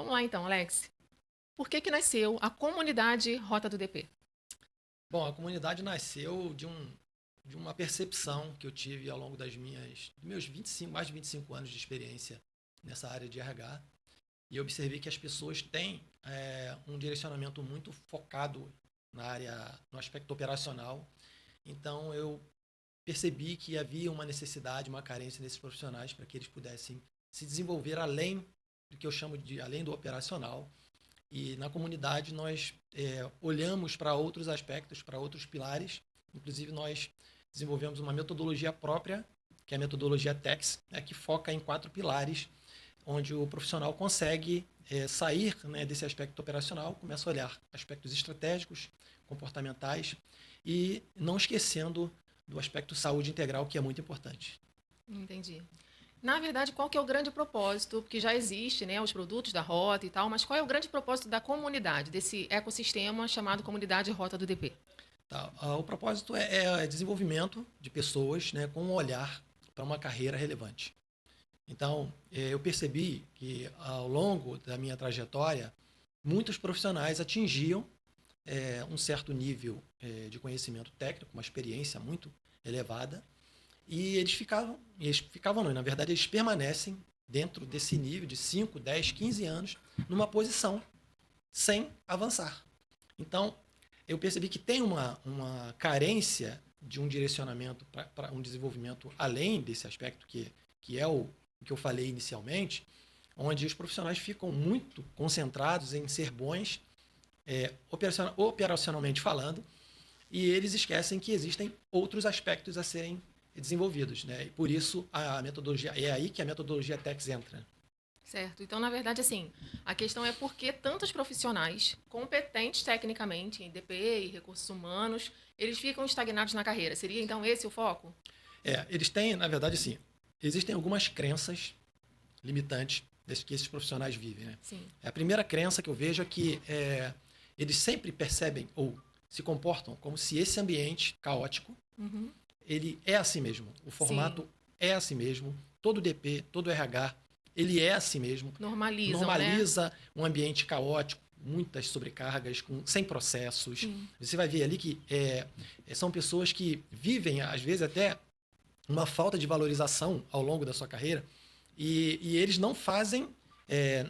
Vamos lá então, Alex. Por que que nasceu a comunidade Rota do DP? Bom, a comunidade nasceu de uma percepção que eu tive ao longo dos meus 25, mais de 25 anos de experiência nessa área de RH. E eu observei que as pessoas têm um direcionamento muito focado no aspecto operacional. Então, eu percebi que havia uma necessidade, uma carência nesses profissionais para que eles pudessem se desenvolver além do que eu chamo de além do operacional. E na comunidade nós olhamos para outros aspectos, para outros pilares. Inclusive nós desenvolvemos uma metodologia própria, que é a metodologia TEX, que foca em 4 pilares, onde o profissional consegue sair, né, desse aspecto operacional, começa a olhar aspectos estratégicos, comportamentais e não esquecendo do aspecto saúde integral, que é muito importante. Entendi. Na verdade, qual que é o grande propósito? Porque já existe, né, os produtos da Rota e tal, mas qual é o grande propósito da comunidade, desse ecossistema chamado Comunidade Rota do DP? Tá? O propósito é desenvolvimento de pessoas, né, com um olhar para uma carreira relevante. Então, eu percebi que ao longo da minha trajetória, muitos profissionais atingiam um certo nível de conhecimento técnico, uma experiência muito elevada, e eles ficavam não, na verdade eles permanecem dentro desse nível de 5, 10, 15 anos, numa posição sem avançar. Então, eu percebi que tem uma carência de um direcionamento para um desenvolvimento além desse aspecto que é o que eu falei inicialmente, onde os profissionais ficam muito concentrados em ser bons, operacionalmente falando, e eles esquecem que existem outros aspectos a serem desenvolvidos, né? E por isso a metodologia é aí que a metodologia TEX entra. Certo. Então, na verdade, assim, a questão é por que tantos profissionais competentes tecnicamente em DP e recursos humanos, eles ficam estagnados na carreira. Seria então esse o foco? Eles têm, na verdade, sim, existem algumas crenças limitantes que esses profissionais vivem, né? Sim. A primeira crença que eu vejo é que eles sempre percebem ou se comportam como se esse ambiente caótico, Uhum. ele é assim mesmo. O Sim. formato é assim mesmo. Todo DP, todo RH, ele é assim mesmo. Normalizam, né? Normaliza um ambiente caótico, muitas sobrecargas, sem processos. Sim. Você vai ver ali que são pessoas que vivem, às vezes, até uma falta de valorização ao longo da sua carreira e eles não fazem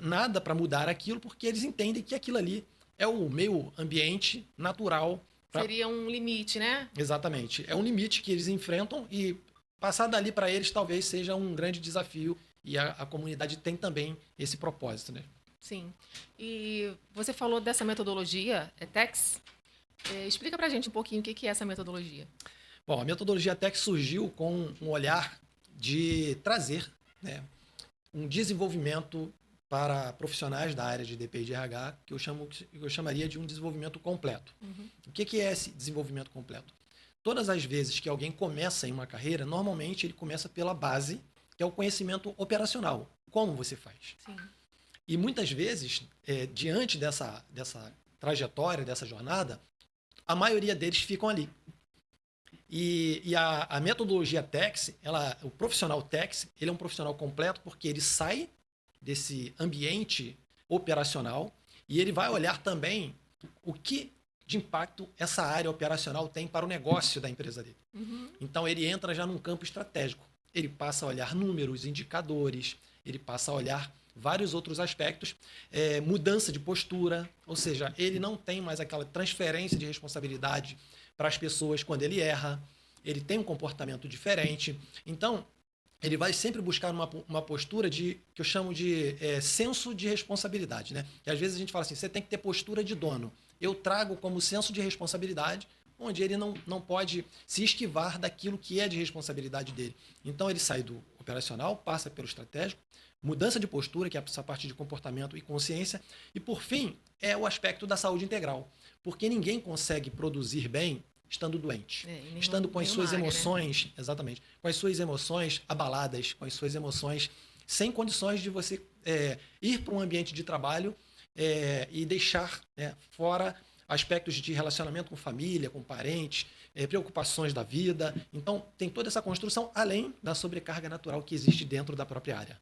nada para mudar aquilo porque eles entendem que aquilo ali é o meio ambiente natural. Seria um limite, né? Exatamente. É um limite que eles enfrentam e passar dali para eles talvez seja um grande desafio e a comunidade tem também esse propósito, né? Sim. E você falou dessa metodologia, é TEX? Explica pra gente um pouquinho o que que é essa metodologia. Bom, a metodologia Tech surgiu com um olhar de trazer, né, um desenvolvimento para profissionais da área de DP e de RH, eu chamaria de um desenvolvimento completo. Uhum. O que é esse desenvolvimento completo? Todas as vezes que alguém começa em uma carreira, normalmente ele começa pela base, que é o conhecimento operacional. Como você faz? Sim. E muitas vezes, diante dessa trajetória, dessa jornada, a maioria deles ficam ali. E a metodologia TEX, o profissional TEX, ele é um profissional completo porque ele sai desse ambiente operacional e ele vai olhar também o que de impacto essa área operacional tem para o negócio da empresa dele. Uhum. Então ele entra já num campo estratégico. Ele passa a olhar números, indicadores, ele passa a olhar vários outros aspectos, mudança de postura, ou seja, ele não tem mais aquela transferência de responsabilidade para as pessoas quando ele erra, ele tem um comportamento diferente. Então, ele vai sempre buscar uma postura que eu chamo de senso de responsabilidade, né? Que às vezes a gente fala assim, você tem que ter postura de dono. Eu trago como senso de responsabilidade, onde ele não pode se esquivar daquilo que é de responsabilidade dele. Então ele sai do operacional, passa pelo estratégico, mudança de postura, que é essa parte de comportamento e consciência, e por fim é o aspecto da saúde integral. Porque ninguém consegue produzir bem estando doente, E estando com as nenhuma suas área, né? emoções, exatamente, com as suas emoções abaladas, com as suas emoções sem condições de você ir para um ambiente de trabalho e deixar fora aspectos de relacionamento com família, com parentes, preocupações da vida. Então, tem toda essa construção além da sobrecarga natural que existe dentro da própria área.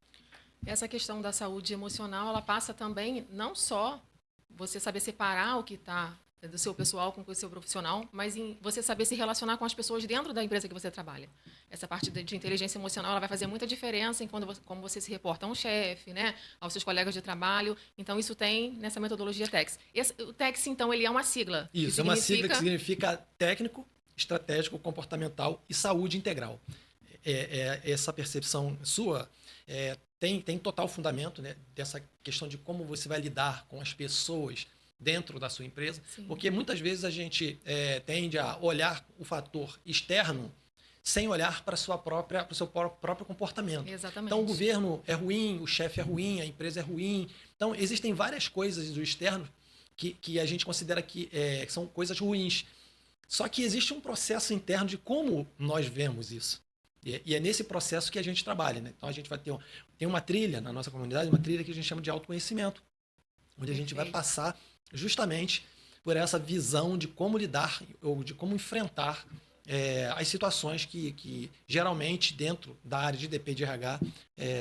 Essa questão da saúde emocional, ela passa também não só você saber separar o que está do seu pessoal com o seu profissional, mas em você saber se relacionar com as pessoas dentro da empresa que você trabalha. Essa parte de inteligência emocional, ela vai fazer muita diferença em como você se reporta a um chefe, né, aos seus colegas de trabalho. Então, isso tem nessa metodologia TEX. O TEX, então, ele é uma sigla. Isso, é uma sigla que significa técnico, estratégico, comportamental e saúde integral. Essa percepção sua tem total fundamento, né, dessa questão de como você vai lidar com as pessoas dentro da sua empresa, Sim. Porque muitas vezes a gente tende a olhar o fator externo sem olhar para o seu próprio comportamento. Exatamente. Então, o governo é ruim, o chefe é ruim, a empresa é ruim. Então, existem várias coisas do externo que a gente considera que são coisas ruins. Só que existe um processo interno de como nós vemos isso. E é nesse processo que a gente trabalha, né? Então, a gente vai tem uma trilha na nossa comunidade, uma trilha que a gente chama de autoconhecimento, onde a gente vai passar justamente por essa visão de como lidar ou de como enfrentar as situações que geralmente dentro da área de DP e de RH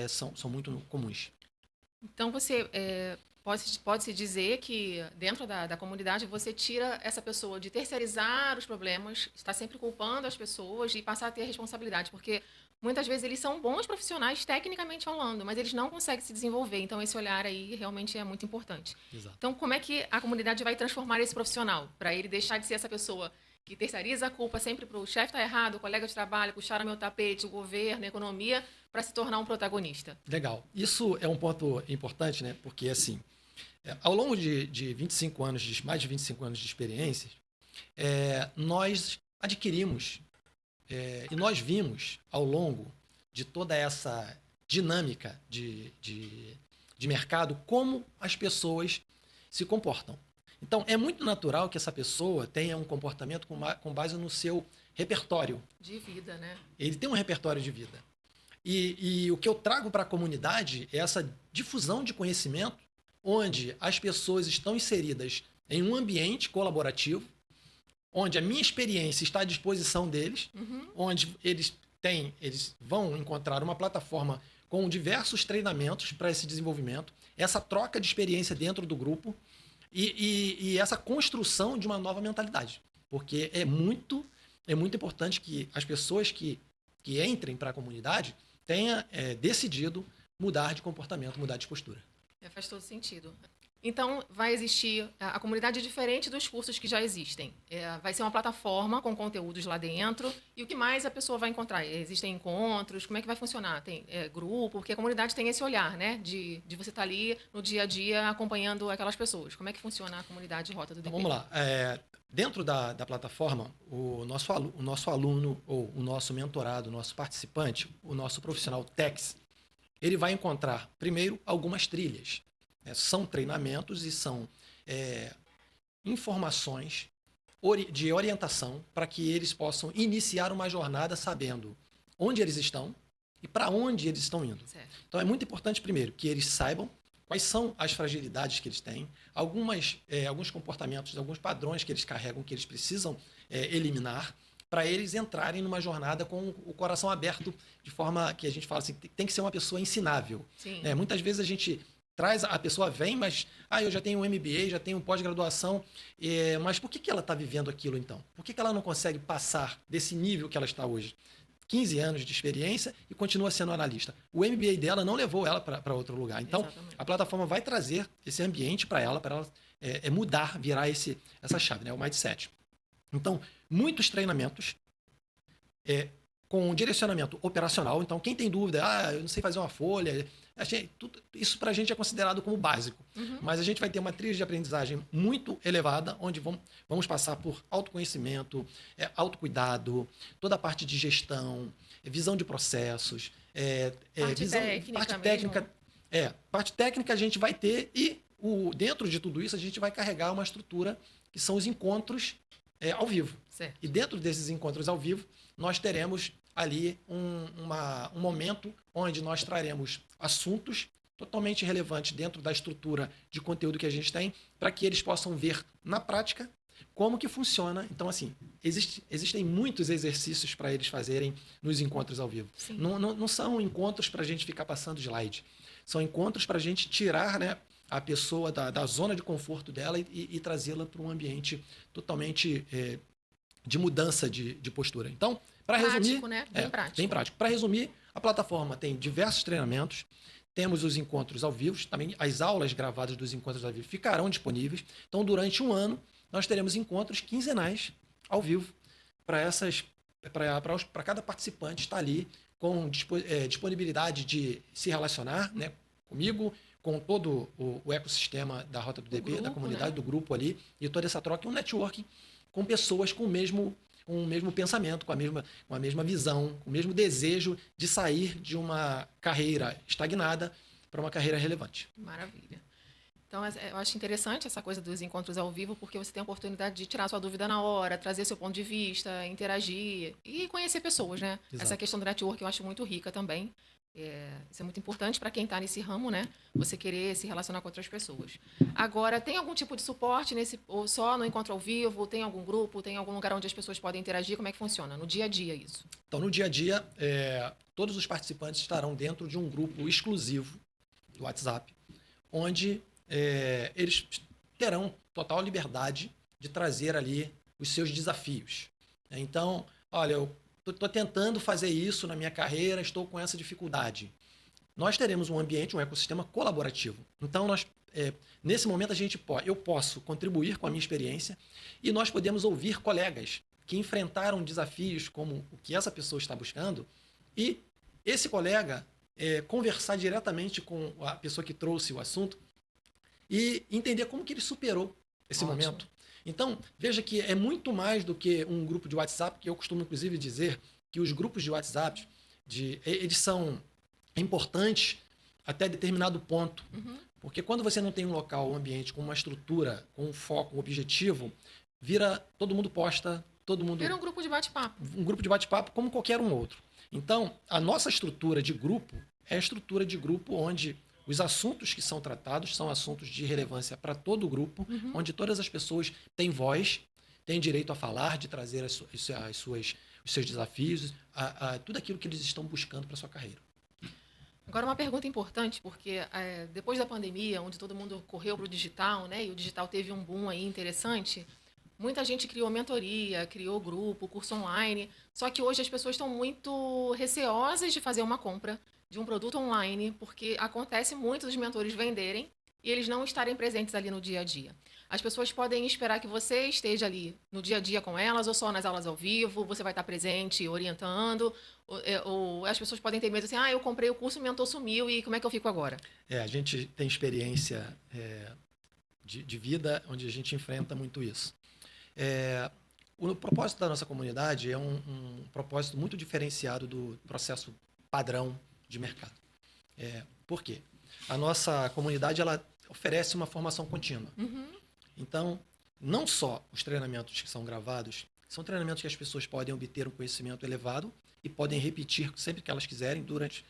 são muito comuns. Então, você pode-se dizer que dentro da comunidade você tira essa pessoa de terceirizar os problemas, está sempre culpando as pessoas e passar a ter responsabilidade, porque muitas vezes eles são bons profissionais tecnicamente falando, mas eles não conseguem se desenvolver. Então, esse olhar aí realmente é muito importante. Exato. Então, como é que a comunidade vai transformar esse profissional para ele deixar de ser essa pessoa que terceiriza a culpa sempre para o chefe estar errado, o colega de trabalho, puxaram meu tapete, o governo, a economia, para se tornar um protagonista? Legal. Isso é um ponto importante, né? Porque, assim, ao longo de 25 anos, mais de 25 anos de experiência, nós adquirimos e nós vimos ao longo de toda essa dinâmica de mercado como as pessoas se comportam. Então, é muito natural que essa pessoa tenha um comportamento com base no seu repertório. De vida, né? Ele tem um repertório de vida. E o que eu trago para a comunidade é essa difusão de conhecimento, onde as pessoas estão inseridas em um ambiente colaborativo, onde a minha experiência está à disposição deles, onde eles vão encontrar uma plataforma com diversos treinamentos para esse desenvolvimento, essa troca de experiência dentro do grupo e essa construção de uma nova mentalidade. Porque é muito importante que as pessoas que entrem para a comunidade tenham decidido mudar de comportamento, mudar de postura. Faz todo sentido. Então, vai existir a comunidade diferente dos cursos que já existem. Vai ser uma plataforma com conteúdos lá dentro. E o que mais a pessoa vai encontrar? Existem encontros? Como é que vai funcionar? Tem grupo? Porque a comunidade tem esse olhar, né? De você estar ali no dia a dia acompanhando aquelas pessoas. Como é que funciona a comunidade Rota do DP? Então, vamos lá. Dentro da plataforma, o nosso aluno ou o nosso mentorado, o nosso participante, o nosso profissional TEX, ele vai encontrar, primeiro, algumas trilhas. São treinamentos e são informações de orientação para que eles possam iniciar uma jornada sabendo onde eles estão e para onde eles estão indo. Certo. Então, é muito importante, primeiro, que eles saibam quais são as fragilidades que eles têm, alguns comportamentos, alguns padrões que eles carregam, que eles precisam eliminar, para eles entrarem numa jornada com o coração aberto, de forma que a gente fala assim, tem que ser uma pessoa ensinável. Sim. Muitas vezes a gente a pessoa vem, mas eu já tenho um MBA, já tenho pós-graduação, mas por que ela está vivendo aquilo então? Por que ela não consegue passar desse nível que ela está hoje? 15 anos de experiência e continua sendo analista. O MBA dela não levou ela para outro lugar. Então, exatamente, a plataforma vai trazer esse ambiente para ela mudar, virar essa chave, né? O mindset. Então, muitos treinamentos com direcionamento operacional. Então, quem tem dúvida, eu não sei fazer uma folha, isso para a gente é considerado como básico. Mas a gente vai ter uma trilha de aprendizagem muito elevada, onde vamos passar por autoconhecimento, autocuidado, toda a parte de gestão, visão de processos, parte técnica. Parte técnica a gente vai ter e dentro de tudo isso a gente vai carregar uma estrutura que são os encontros ao vivo. Certo. E dentro desses encontros ao vivo, nós teremos ali um momento onde nós traremos assuntos totalmente relevantes dentro da estrutura de conteúdo que a gente tem, para que eles possam ver na prática como que funciona. Então, assim, existem muitos exercícios para eles fazerem nos encontros ao vivo. Não são encontros para a gente ficar passando slide. São encontros para a gente tirar, né, a pessoa da zona de conforto dela e trazê-la para um ambiente totalmente de mudança de postura. Então, para resumir... Prático, né? Bem prático. Bem prático. Para resumir, a plataforma tem diversos treinamentos, temos os encontros ao vivo, também as aulas gravadas dos encontros ao vivo ficarão disponíveis. Então, durante um ano, nós teremos encontros quinzenais ao vivo para cada participante estar ali com disponibilidade de se relacionar, né, comigo, com todo o ecossistema da Rota do DP, da comunidade, né, do grupo ali, e toda essa troca, um networking com pessoas com o mesmo pensamento, com a mesma visão, com o mesmo desejo de sair de uma carreira estagnada para uma carreira relevante. Maravilha. Então, eu acho interessante essa coisa dos encontros ao vivo, porque você tem a oportunidade de tirar sua dúvida na hora, trazer seu ponto de vista, interagir e conhecer pessoas, né? Exato. Essa questão do network eu acho muito rica também. Isso é muito importante para quem está nesse ramo, né? Você querer se relacionar com outras pessoas. Agora, tem algum tipo de suporte ou só no encontro ao vivo? Tem algum grupo? Tem algum lugar onde as pessoas podem interagir? Como é que funciona? No dia a dia isso? Então, no dia a dia, todos os participantes estarão dentro de um grupo exclusivo do WhatsApp, onde eles terão total liberdade de trazer ali os seus desafios. Então, olha, eu estou tentando fazer isso na minha carreira, estou com essa dificuldade. Nós teremos um ambiente, um ecossistema colaborativo. Então, nesse momento, eu posso contribuir com a minha experiência e nós podemos ouvir colegas que enfrentaram desafios como o que essa pessoa está buscando e esse colega conversar diretamente com a pessoa que trouxe o assunto e entender como que ele superou esse momento. Então, veja que é muito mais do que um grupo de WhatsApp, que eu costumo, inclusive, dizer que os grupos de WhatsApp, eles são importantes até determinado ponto. Uhum. Porque quando você não tem um local, um ambiente com uma estrutura, com um foco, um objetivo, todo mundo posta, todo mundo... Vira um grupo de bate-papo. Um grupo de bate-papo como qualquer um outro. Então, a nossa estrutura de grupo é a estrutura de grupo onde os assuntos que são tratados são assuntos de relevância para todo o grupo, uhum, onde todas as pessoas têm voz, têm direito a falar, de trazer os seus desafios, tudo aquilo que eles estão buscando para a sua carreira. Agora, uma pergunta importante, porque depois da pandemia, onde todo mundo correu para o digital, né, e o digital teve um boom aí interessante, muita gente criou mentoria, criou grupo, curso online, só que hoje as pessoas estão muito receosas de fazer uma compra de um produto online, porque acontece muito dos mentores venderem e eles não estarem presentes ali no dia a dia. As pessoas podem esperar que você esteja ali no dia a dia com elas, ou só nas aulas ao vivo, você vai estar presente, orientando, ou as pessoas podem ter medo assim, eu comprei o curso, o mentor sumiu, e como é que eu fico agora? A gente tem experiência de vida onde a gente enfrenta muito isso. O propósito da nossa comunidade é um propósito muito diferenciado do processo padrão de mercado. Por quê? A nossa comunidade ela oferece uma formação contínua. Uhum. Então, não só os treinamentos que são gravados, são treinamentos que as pessoas podem obter um conhecimento elevado e podem repetir sempre que elas quiserem durante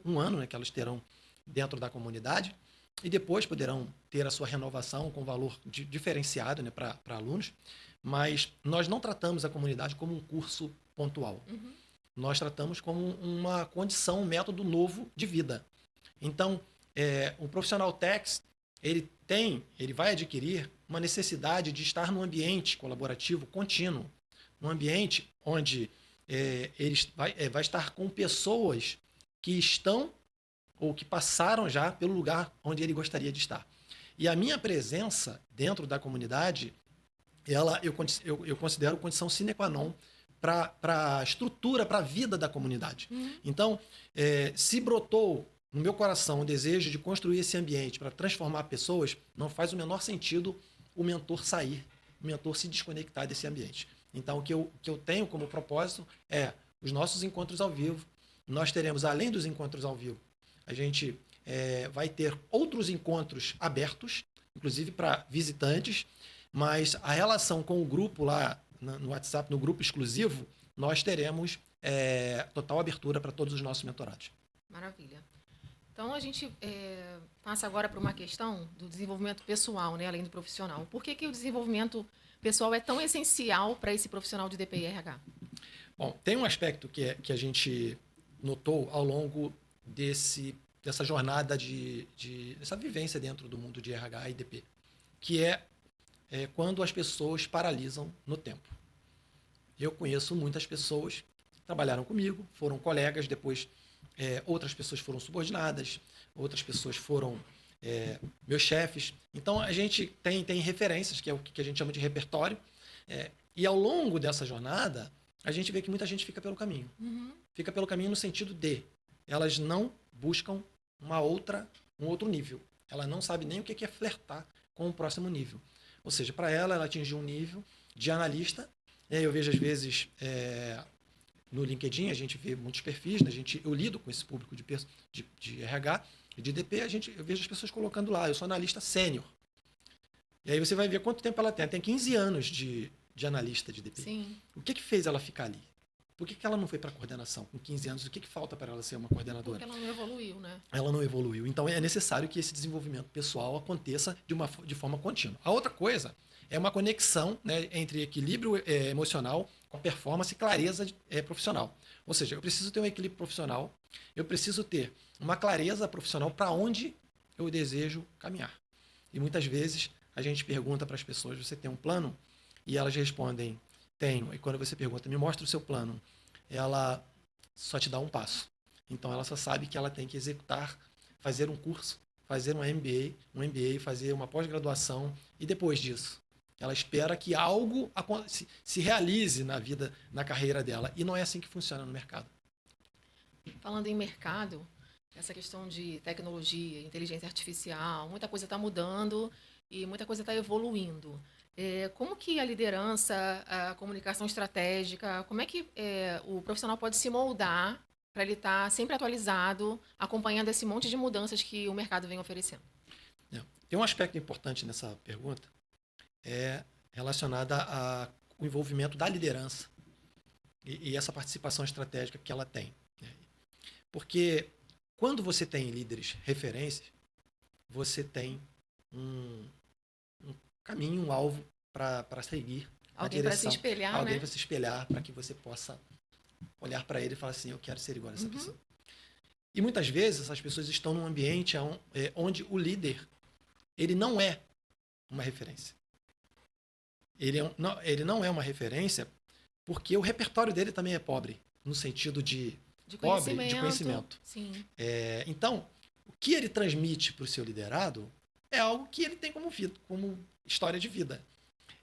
um ano, né, que elas terão dentro da comunidade, e depois poderão ter a sua renovação com valor diferenciado, né, para alunos, mas nós não tratamos a comunidade como um curso pontual. Uhum. Nós tratamos como uma condição, um método novo de vida. Então, o profissional TECS, ele vai adquirir uma necessidade de estar num ambiente colaborativo contínuo, num ambiente onde ele vai estar com pessoas que estão ou que passaram já pelo lugar onde ele gostaria de estar. E a minha presença dentro da comunidade, eu considero condição sine qua non para a estrutura, para a vida da comunidade. Uhum. Então, se brotou no meu coração o desejo de construir esse ambiente para transformar pessoas, não faz o menor sentido o mentor sair, o mentor se desconectar desse ambiente. Então, o que eu tenho como propósito é os nossos encontros ao vivo. Nós teremos, além dos encontros ao vivo, a gente vai ter outros encontros abertos, inclusive para visitantes, mas a relação com o grupo lá no WhatsApp, no grupo exclusivo, nós teremos total abertura para todos os nossos mentorados. Maravilha. Então, a gente passa agora para uma questão do desenvolvimento pessoal, né, além do profissional. Por que o desenvolvimento pessoal é tão essencial para esse profissional de DPI e RH? Bom, tem um aspecto que a gente notou ao longo dessa jornada dessa vivência dentro do mundo de RH e DP, que é quando as pessoas paralisam no tempo. Eu conheço muitas pessoas que trabalharam comigo, foram colegas, depois outras pessoas foram subordinadas, outras pessoas foram meus chefes. Então, a gente tem referências, que é o que a gente chama de repertório, e ao longo dessa jornada, a gente vê que muita gente fica pelo caminho. Uhum. Fica pelo caminho no sentido de elas não buscam um outro nível. Ela não sabe nem o que é flertar com o próximo nível. Ou seja, para ela atingiu um nível de analista. Eu vejo, às vezes, no LinkedIn, a gente vê muitos perfis, né? Eu lido com esse público de RH e de DP, eu vejo as pessoas colocando lá, eu sou analista sênior. E aí você vai ver quanto tempo ela tem. Ela tem 15 anos de analista de DP. Sim. O que fez ela ficar ali? Por que ela não foi para a coordenação com 15 anos? O que falta para ela ser uma coordenadora? Porque ela não evoluiu, né? Ela não evoluiu. Então, é necessário que esse desenvolvimento pessoal aconteça de forma contínua. A outra coisa é uma conexão, né, entre equilíbrio emocional com a performance e clareza profissional. Ou seja, eu preciso ter um equilíbrio profissional, eu preciso ter uma clareza profissional para onde eu desejo caminhar. E muitas vezes a gente pergunta para as pessoas, você tem um plano? E elas respondem, tenho. E quando você pergunta, me mostra o seu plano, ela só te dá um passo. Então, ela só sabe que ela tem que executar, fazer um curso, fazer um MBA, fazer uma pós-graduação, e depois disso, ela espera que algo se realize na vida, na carreira dela. E não é assim que funciona no mercado. Falando em mercado, essa questão de tecnologia, inteligência artificial, muita coisa está mudando e muita coisa está evoluindo. Como que a liderança, a comunicação estratégica, como é que o profissional pode se moldar para ele estar sempre atualizado, acompanhando esse monte de mudanças que o mercado vem oferecendo? Tem um aspecto importante nessa pergunta, relacionada ao envolvimento da liderança e essa participação estratégica que ela tem. Porque quando você tem líderes referências, você tem um caminho, um alvo para seguir. Alguém para se espelhar, alguém né? para se espelhar, para que você possa olhar para ele e falar assim, eu quero ser igual a essa pessoa. E muitas vezes essas pessoas estão num ambiente onde o líder ele não é uma referência. Ele não é uma referência porque o repertório dele também é pobre, no sentido de conhecimento. Sim. Então, o que ele transmite para o seu liderado é algo que ele tem como história de vida.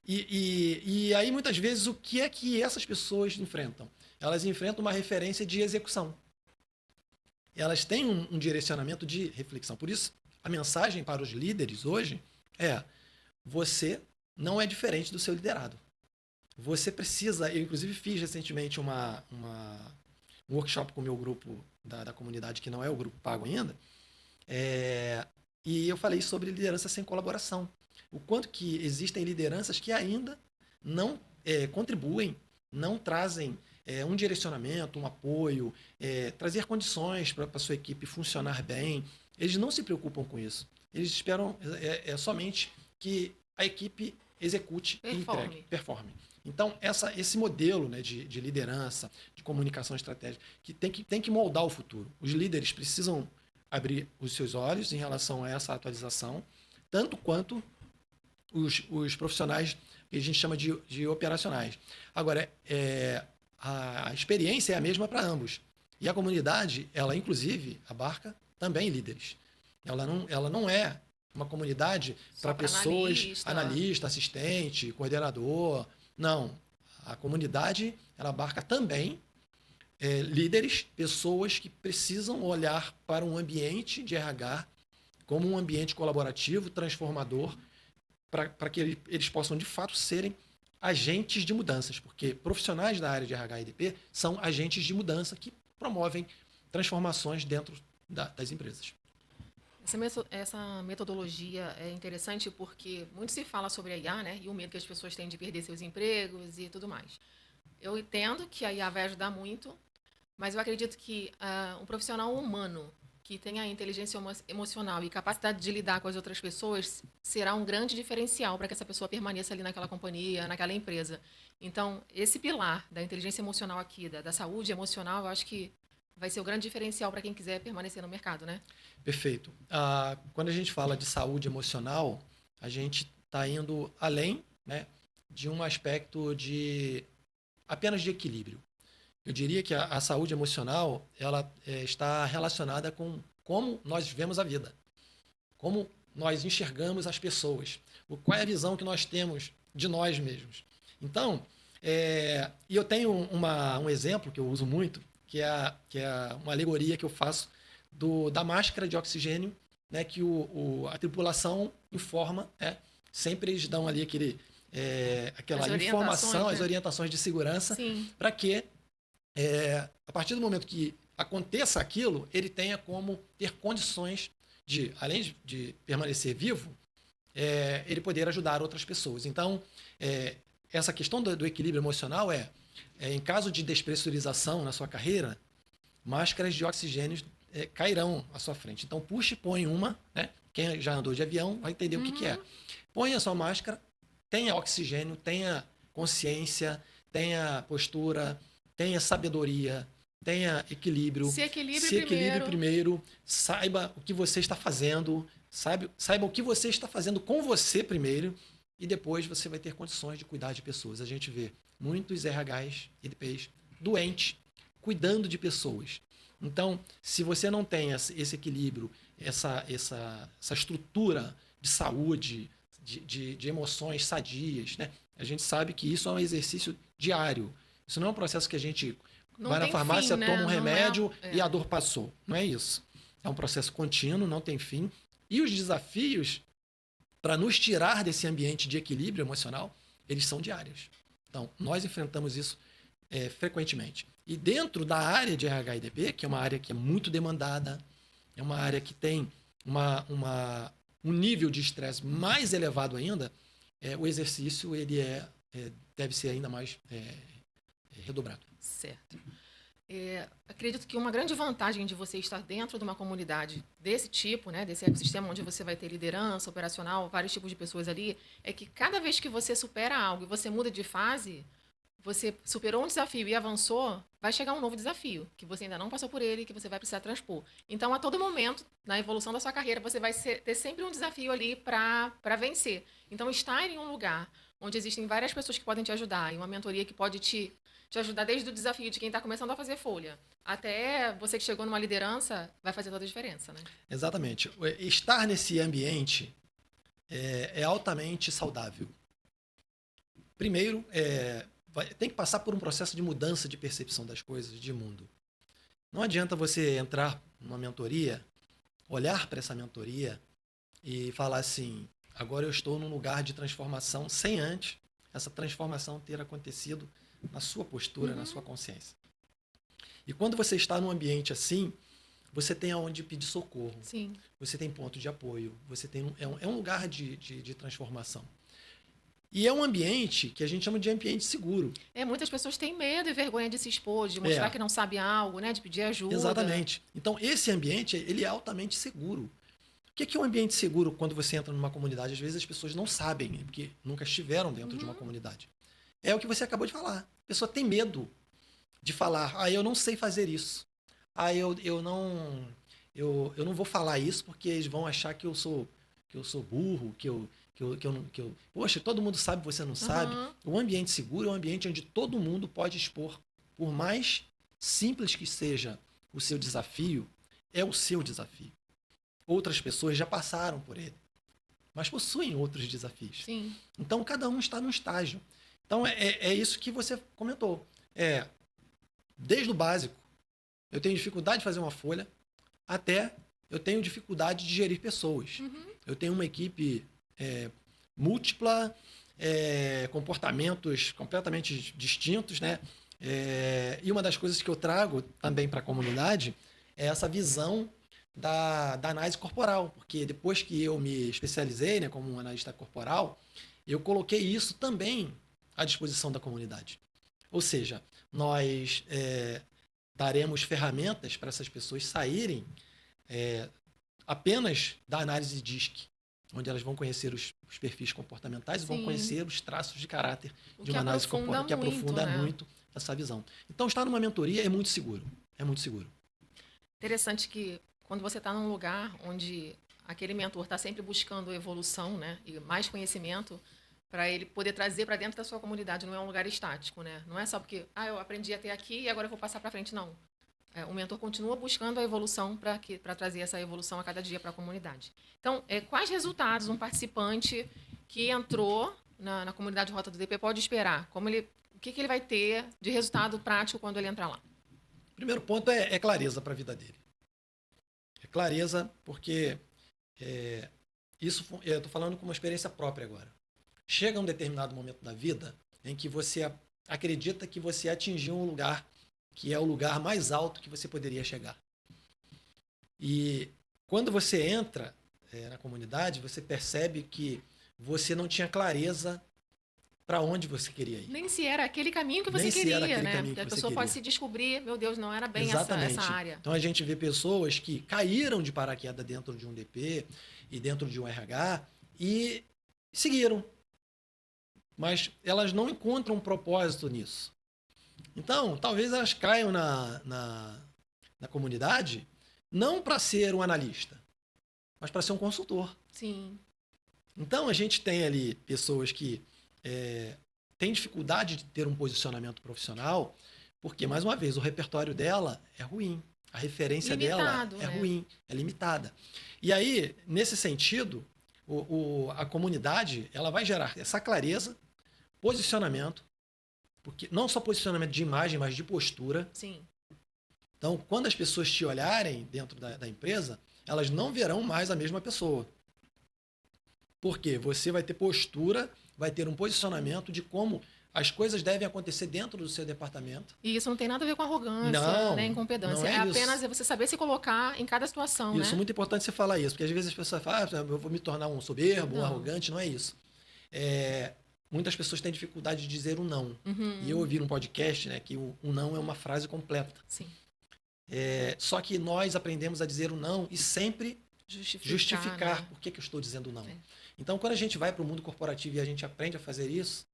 E aí, muitas vezes, o que é que essas pessoas enfrentam? Elas enfrentam uma referência de execução. Elas têm um direcionamento de reflexão. Por isso, a mensagem para os líderes hoje é: você não é diferente do seu liderado. Você precisa... Eu, inclusive, fiz recentemente um workshop com o meu grupo da comunidade, que não é o grupo pago ainda, e eu falei sobre liderança sem colaboração. O quanto que existem lideranças que ainda não contribuem, não trazem um direcionamento, um apoio, trazer condições para a sua equipe funcionar bem. Eles não se preocupam com isso. Eles esperam somente que a equipe execute e entregue, performe. Então, esse modelo, né, de liderança, de comunicação estratégica, que tem que moldar o futuro. Os líderes precisam abrir os seus olhos em relação a essa atualização, tanto quanto os profissionais que a gente chama de operacionais. Agora, a experiência é a mesma para ambos. E a comunidade, ela inclusive abarca também líderes. Ela não é uma comunidade para pessoas, analista, assistente, coordenador. Não. A comunidade, ela abarca também líderes, pessoas que precisam olhar para um ambiente de RH como um ambiente colaborativo, transformador, para que eles possam, de fato, serem agentes de mudanças, porque profissionais da área de RH e EDP são agentes de mudança que promovem transformações dentro das empresas. Essa metodologia é interessante porque muito se fala sobre a IA, né? E o medo que as pessoas têm de perder seus empregos e tudo mais. Eu entendo que a IA vai ajudar muito, mas eu acredito que um profissional humano que tenha inteligência emocional e capacidade de lidar com as outras pessoas será um grande diferencial para que essa pessoa permaneça ali naquela companhia, naquela empresa. Então, esse pilar da inteligência emocional aqui, da saúde emocional, eu acho que vai ser o grande diferencial para quem quiser permanecer no mercado, né? Perfeito. Quando a gente fala de saúde emocional, a gente está indo além, né, de um aspecto de apenas de equilíbrio. Eu diria que a saúde emocional ela está relacionada com como nós vivemos a vida, como nós enxergamos as pessoas, qual é a visão que nós temos de nós mesmos. Então, e eu tenho um exemplo que eu uso muito, que é uma alegoria que eu faço da máscara de oxigênio, né, que a tripulação informa, sempre eles dão ali aquela informação, as orientações de segurança, para que a partir do momento que aconteça aquilo, ele tenha como ter condições de, além de permanecer vivo, ele poder ajudar outras pessoas. Então, essa questão do equilíbrio emocional em caso de despressurização na sua carreira, máscaras de oxigênio cairão à sua frente. Então, puxe e põe uma, né? Quem já andou de avião vai entender o que é. Põe a sua máscara, tenha oxigênio, tenha consciência, tenha postura, tenha sabedoria, tenha equilíbrio. Se equilibre primeiro. Saiba o que você está fazendo, saiba o que você está fazendo com você primeiro, e depois você vai ter condições de cuidar de pessoas. A gente vê muitos RHs e DPs doentes cuidando de pessoas. Então, se você não tem esse equilíbrio, essa estrutura de saúde, de emoções sadias, né? A gente sabe que isso é um exercício diário. Isso não é um processo que a gente vai na farmácia, toma um remédio e a dor passou. Não é isso. É um processo contínuo, não tem fim. E os desafios para nos tirar desse ambiente de equilíbrio emocional, eles são diários. Então, nós enfrentamos isso frequentemente. E dentro da área de RH e DP, que é uma área que é muito demandada, é uma área que tem um nível de estresse mais elevado ainda, o exercício ele deve ser ainda mais redobrado. Certo. Acredito que uma grande vantagem de você estar dentro de uma comunidade desse tipo, né, desse ecossistema onde você vai ter liderança, operacional, vários tipos de pessoas ali, é que cada vez que você supera algo e você muda de fase, você superou um desafio e avançou, vai chegar um novo desafio, que você ainda não passou por ele, que você vai precisar transpor. Então, a todo momento, na evolução da sua carreira, você vai ter sempre um desafio ali para vencer. Então, estar em um lugar onde existem várias pessoas que podem te ajudar, e uma mentoria que pode te ajudar desde o desafio de quem está começando a fazer folha, até você que chegou numa liderança, vai fazer toda a diferença, né? Exatamente. Estar nesse ambiente é altamente saudável. Primeiro, tem que passar por um processo de mudança de percepção das coisas, de mundo. Não adianta você entrar numa mentoria, olhar para essa mentoria e falar assim, agora eu estou num lugar de transformação, sem antes essa transformação ter acontecido na sua postura, na sua consciência. E quando você está num ambiente assim, você tem aonde pedir socorro. Sim. Você tem ponto de apoio. Você tem um lugar de transformação. E é um ambiente que a gente chama de ambiente seguro. Muitas pessoas têm medo e vergonha de se expor, de mostrar que não sabe algo, né? De pedir ajuda. Exatamente. Então, esse ambiente, ele é altamente seguro. O que é um ambiente seguro quando você entra numa comunidade? Às vezes as pessoas não sabem, porque nunca estiveram dentro de uma comunidade. É o que você acabou de falar. A pessoa tem medo de falar, eu não sei fazer isso. Eu não vou falar isso porque eles vão achar que eu sou burro, poxa, todo mundo sabe, você não sabe. O ambiente seguro é um ambiente onde todo mundo pode expor. Por mais simples que seja o seu desafio, é o seu desafio. Outras pessoas já passaram por ele, mas possuem outros desafios. Sim. Então, cada um está num estágio. Então, é isso que você comentou. Desde o básico, eu tenho dificuldade de fazer uma folha, até eu tenho dificuldade de gerir pessoas. Eu tenho uma equipe múltipla, comportamentos completamente distintos, né? E uma das coisas que eu trago também para a comunidade é essa visão da análise corporal, porque depois que eu me especializei, né, como analista corporal, eu coloquei isso também à disposição da comunidade. Ou seja, nós daremos ferramentas para essas pessoas saírem apenas da análise DISC, onde elas vão conhecer os perfis comportamentais e vão conhecer os traços de caráter de uma análise corporal, que aprofunda muito essa visão. Então, estar numa mentoria é muito seguro. É muito seguro. Interessante que quando você está num lugar onde aquele mentor está sempre buscando evolução, né, e mais conhecimento para ele poder trazer para dentro da sua comunidade, não é um lugar estático, né? Não é só porque, eu aprendi até aqui e agora eu vou passar para frente, não. O mentor continua buscando a evolução para trazer essa evolução a cada dia para a comunidade. Então, quais resultados um participante que entrou na comunidade Rota do DP pode esperar? O que ele vai ter de resultado prático quando ele entrar lá? Primeiro ponto é clareza para a vida dele. É clareza porque eu estou falando com uma experiência própria agora. Chega um determinado momento da vida em que você acredita que você atingiu um lugar que é o lugar mais alto que você poderia chegar. E quando você entra na comunidade, você percebe que você não tinha clareza para onde você queria ir. Nem se era aquele caminho que você Nem se queria, era aquele né? caminho Porque que a você pessoa queria. pode se descobrir, meu Deus, não era bem Exatamente. essa área. Então a gente vê pessoas que caíram de paraquedas dentro de um DP e dentro de um RH e seguiram. Mas elas não encontram um propósito nisso. Então, talvez elas caiam na comunidade não para ser um analista, mas para ser um consultor. Sim. Então, a gente tem ali pessoas que têm dificuldade de ter um posicionamento profissional, porque, mais uma vez, o repertório dela é ruim. A referência Limitado, dela é né? ruim, é limitada. E aí, nesse sentido, a comunidade ela vai gerar essa clareza, posicionamento, porque não só posicionamento de imagem, mas de postura. Sim. Então, quando as pessoas te olharem dentro da empresa, elas não verão mais a mesma pessoa. Porque você vai ter postura, vai ter um posicionamento de como as coisas devem acontecer dentro do seu departamento. E isso não tem nada a ver com arrogância, Não, nem incompetência. não é isso. Apenas você saber se colocar em cada situação, Isso é né? muito importante você falar isso, porque às vezes as pessoas falam, eu vou me tornar um soberbo, um Não. arrogante, não é isso. Muitas pessoas têm dificuldade de dizer o não. Uhum. E eu ouvi num podcast, né, que o não é uma frase completa. Sim. Só que nós aprendemos a dizer o não e sempre justificar né? por que eu estou dizendo não. É. Então, quando a gente vai para o mundo corporativo e a gente aprende a fazer isso,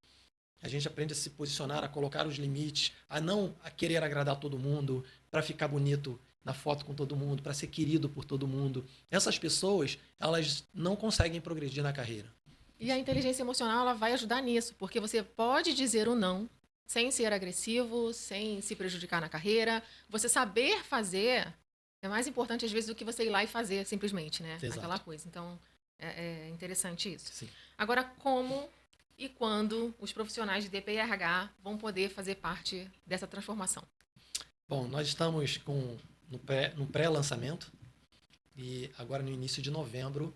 a gente aprende a se posicionar, a colocar os limites, a querer agradar todo mundo, para ficar bonito na foto com todo mundo, para ser querido por todo mundo. Essas pessoas, elas não conseguem progredir na carreira. E a inteligência emocional ela vai ajudar nisso, porque você pode dizer o não sem ser agressivo, sem se prejudicar na carreira. Você saber fazer é mais importante, às vezes, do que você ir lá e fazer simplesmente, né? Exato. Aquela coisa. Então, é interessante isso. Sim. Agora, como e quando os profissionais de DP e RH vão poder fazer parte dessa transformação? Bom, nós estamos no pré-lançamento e agora no início de novembro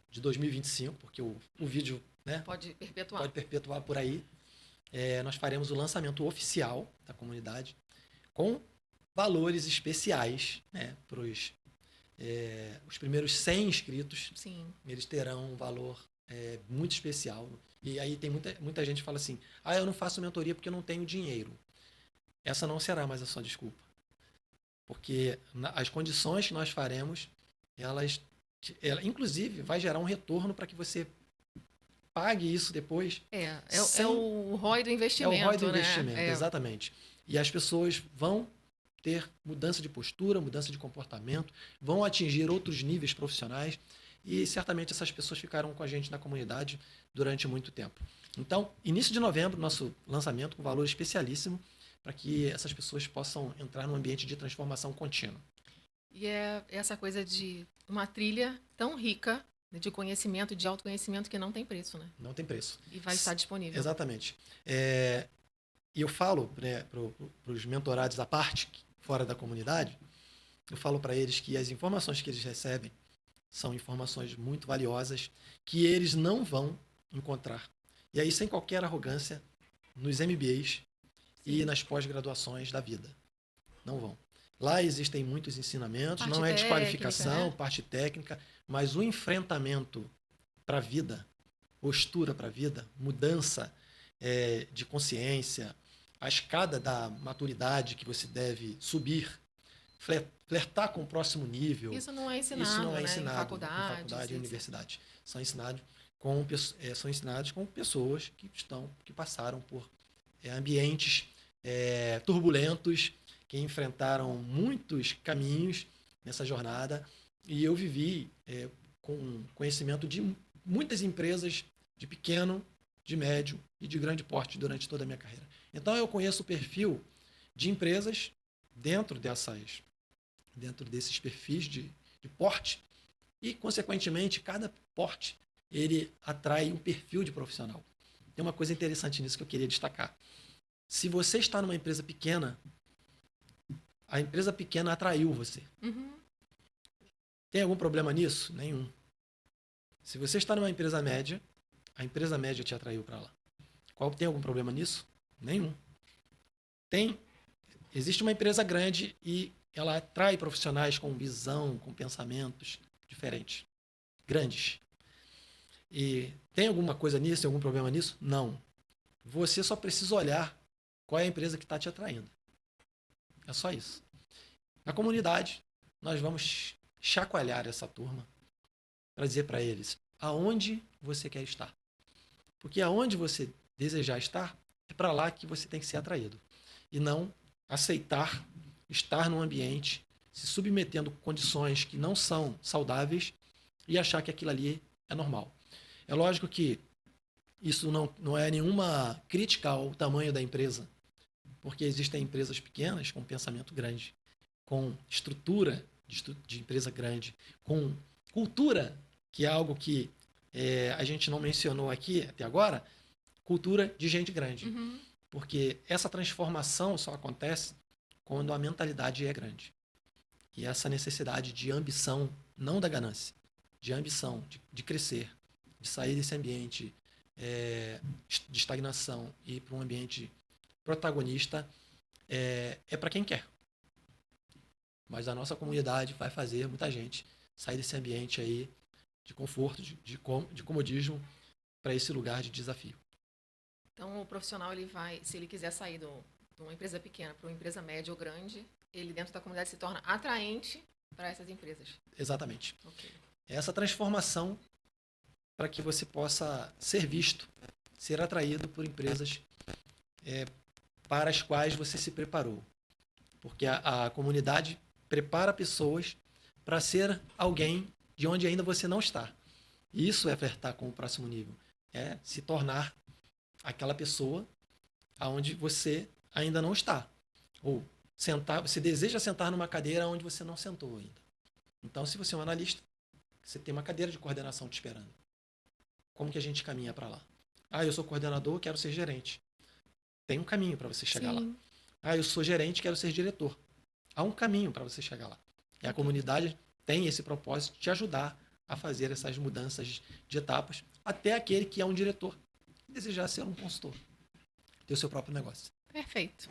de 2025, porque o vídeo, né, pode perpetuar por aí. Nós faremos o lançamento oficial da comunidade com valores especiais, né, para os primeiros 100 inscritos. Sim. Eles terão um valor muito especial. E aí tem muita gente que fala assim, eu não faço mentoria porque eu não tenho dinheiro. Essa não será mais a sua desculpa. Porque as condições que nós faremos, ela inclusive vai gerar um retorno para que você pague isso depois. É o ROI do investimento. É o ROI do né? investimento, exatamente. E as pessoas vão ter mudança de postura, mudança de comportamento, vão atingir outros níveis profissionais e certamente essas pessoas ficarão com a gente na comunidade durante muito tempo. Então, início de novembro, nosso lançamento com valor especialíssimo para que essas pessoas possam entrar num ambiente de transformação contínua. E é essa coisa de uma trilha tão rica de conhecimento, de autoconhecimento que não tem preço, né? Não tem preço. E vai estar disponível. Exatamente. E eu falo, né, para os mentorados à parte, fora da comunidade, eu falo para eles que as informações que eles recebem são informações muito valiosas que eles não vão encontrar. E aí, sem qualquer arrogância, nos MBAs e nas pós-graduações da vida. Não vão. Lá existem muitos ensinamentos, parte não é técnica, desqualificação, né? Parte técnica, mas o enfrentamento para a vida, postura para a vida, mudança de consciência, a escada da maturidade que você deve subir, flertar com o próximo nível. Isso não é ensinado, Isso não é né? ensinado em faculdade e universidade. São ensinados com pessoas que passaram por ambientes turbulentos que enfrentaram muitos caminhos nessa jornada, e eu vivi com conhecimento de muitas empresas de pequeno, de médio e de grande porte durante toda a minha carreira. Então eu conheço o perfil de empresas dentro desses perfis de porte e, consequentemente, cada porte ele atrai um perfil de profissional. Tem uma coisa interessante nisso que eu queria destacar. Se você está numa empresa pequena, a empresa pequena atraiu você. Uhum. Tem algum problema nisso? Nenhum. Se você está numa empresa média, a empresa média te atraiu para lá. Tem algum problema nisso? Nenhum. Existe uma empresa grande e ela atrai profissionais com visão, com pensamentos diferentes, grandes. E tem alguma coisa nisso, tem algum problema nisso? Não. Você só precisa olhar qual é a empresa que está te atraindo. É só isso. Na comunidade, nós vamos chacoalhar essa turma para dizer para eles aonde você quer estar. Porque aonde você desejar estar, é para lá que você tem que ser atraído. E não aceitar estar num ambiente se submetendo a condições que não são saudáveis e achar que aquilo ali é normal. É lógico que isso não é nenhuma crítica ao tamanho da empresa, porque existem empresas pequenas com pensamento grande, com estrutura de empresa grande, com cultura, que é algo que a gente não mencionou aqui até agora, cultura de gente grande. Uhum. Porque essa transformação só acontece quando a mentalidade é grande. E essa necessidade de ambição, não da ganância, de ambição, de crescer, de sair desse ambiente de estagnação e ir para um ambiente protagonista, é para quem quer. Mas a nossa comunidade vai fazer muita gente sair desse ambiente aí de conforto, de comodismo, para esse lugar de desafio. Então, o profissional, ele vai, se ele quiser sair de uma empresa pequena para uma empresa média ou grande, ele dentro da comunidade se torna atraente para essas empresas. Exatamente. Okay. Essa transformação para que você possa ser visto, ser atraído por empresas para as quais você se preparou. Porque a comunidade prepara pessoas para ser alguém de onde ainda você não está. E isso é flertar com o próximo nível. É se tornar aquela pessoa aonde você ainda não está. Ou você deseja sentar numa cadeira onde você não sentou ainda. Então, se você é um analista, você tem uma cadeira de coordenação te esperando. Como que a gente caminha para lá? Eu sou coordenador, quero ser gerente. Tem um caminho para você chegar Sim. lá. Eu sou gerente, quero ser diretor. Há um caminho para você chegar lá. E a comunidade tem esse propósito de te ajudar a fazer essas mudanças de etapas até aquele que é um diretor desejar ser um consultor, ter o seu próprio negócio. Perfeito.